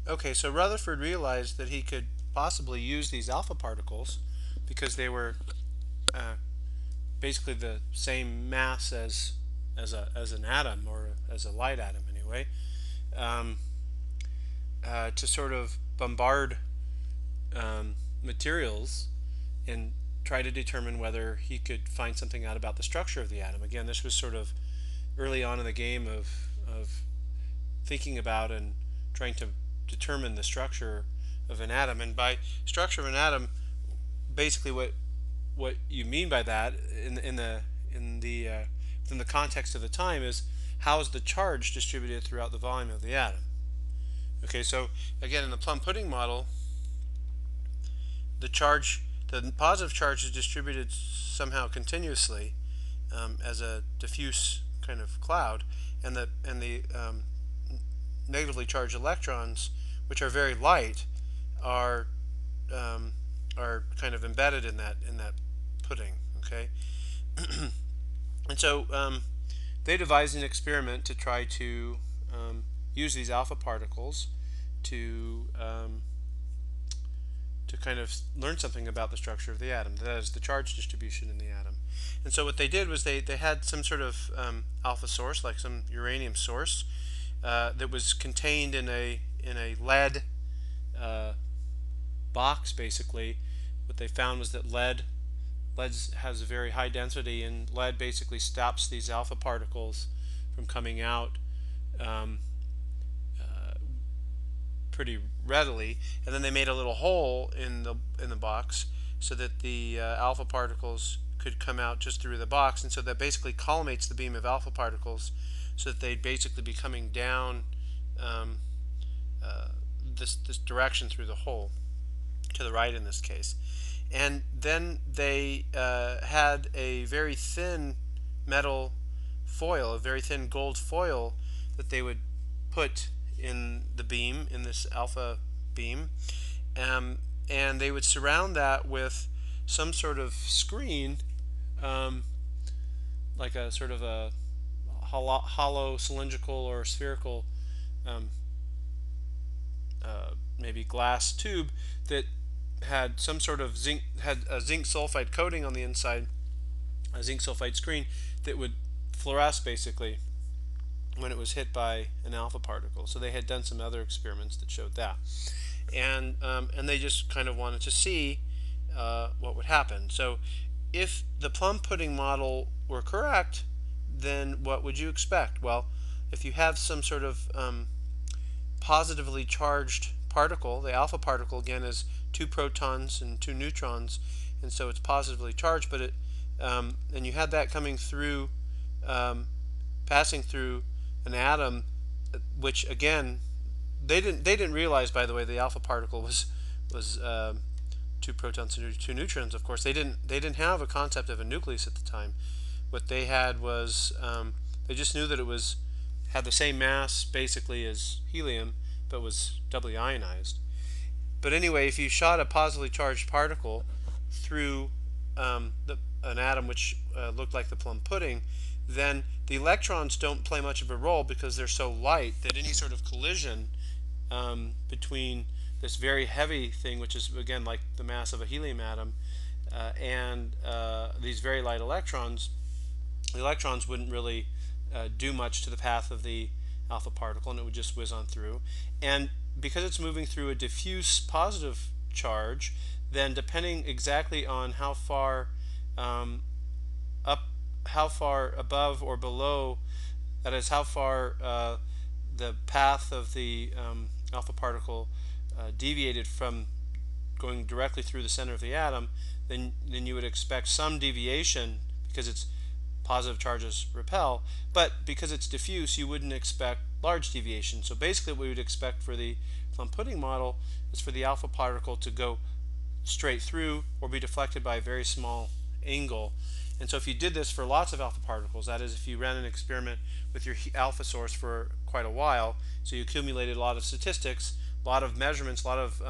Okay, so Rutherford realized that he could possibly use these alpha particles because they were uh, basically the same mass as an atom, or as a light atom anyway, um, to sort of bombard um, materials and try to determine whether he could find something out about the structure of the atom. Again, this was sort of early on in the game of thinking about and trying to determine the structure of an atom. And by structure of an atom, basically what you mean by that in the context of the time is how is the charge distributed throughout the volume of the atom. Okay, so again in the plum pudding model, the positive charge is distributed somehow continuously as a diffuse kind of cloud, and the negatively charged electrons, which are very light, are um, are kind of embedded in that pudding. Okay, and so they devised an experiment to try to use these alpha particles to to kind of learn something about the structure of the atom, that is, the charge distribution in the atom. And so what they did was they had some sort of alpha source, like some uranium source, that was contained in a lead uh, box. Basically, what they found was that lead has a very high density, and lead basically stops these alpha particles from coming out um, pretty readily. And then they made a little hole in the box so that the alpha particles could come out just through the box, and so that basically collimates the beam of alpha particles, so that they'd basically be coming down um, uh, this direction through the hole, to the right in this case. And then they had a very thin metal foil, a very thin gold foil, that they would put in the beam, in this alpha beam, and they would surround that with some sort of screen, um, like a sort of a hollow cylindrical or spherical, um, maybe glass tube, that had some sort of had a zinc sulfide coating on the inside, a zinc sulfide screen that would fluoresce basically when it was hit by an alpha particle. So they had done some other experiments that showed that, and they just kind of wanted to see what would happen. So if the plum pudding model were correct, then what would you expect? Well, if you have some sort of positively charged particle, the alpha particle again is 2 protons and 2 neutrons, and so it's positively charged, but and you had that coming through, passing through an atom, which again they didn't realize, by the way, the alpha particle was 2 protons and 2 neutrons. Of course, they didn't have a concept of a nucleus at the time. What they had was they just knew that it had the same mass basically as helium, but was doubly ionized. But anyway, if you shot a positively charged particle through an atom which looked like the plum pudding, then the electrons don't play much of a role because they're so light that any sort of collision between this very heavy thing, which is again like the mass of a helium atom, and these very light electrons, the electrons wouldn't really do much to the path of the alpha particle, and it would just whiz on through. And because it's moving through a diffuse positive charge, then depending exactly on how far how far above or below, that is, how far the path of the alpha particle deviated from going directly through the center of the atom, then you would expect some deviation, because it's positive charges repel, but because it's diffuse, you wouldn't expect large deviation. So basically what we would expect for the plum pudding model is for the alpha particle to go straight through or be deflected by a very small angle. And so if you did this for lots of alpha particles, that is, if you ran an experiment with your alpha source for quite a while, so you accumulated a lot of statistics, a lot of measurements, a lot of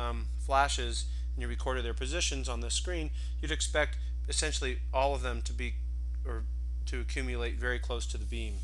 flashes, and you recorded their positions on the screen, you'd expect essentially all of them to be, or to accumulate very close to the beam.